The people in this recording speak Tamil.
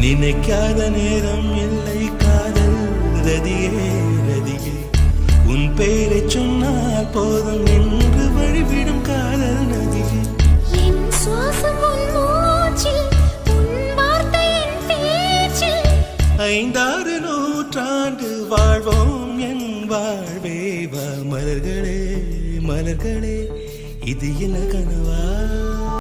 நினைக்காத நேரம் இல்லை காதல் ரதியே ரதியே உன் பேரை சொன்னால் போதும் என்று வழிவிடும் காதல் நதியே என் சுவாசம் உன் மூச்சில் உன் வார்த்தை என் பேச்சில் 5-6 நூற்றாண்டு வாழ்வோம் என் வாழ்வே வா மலர்களே மலர்களே இது என்ன கனவா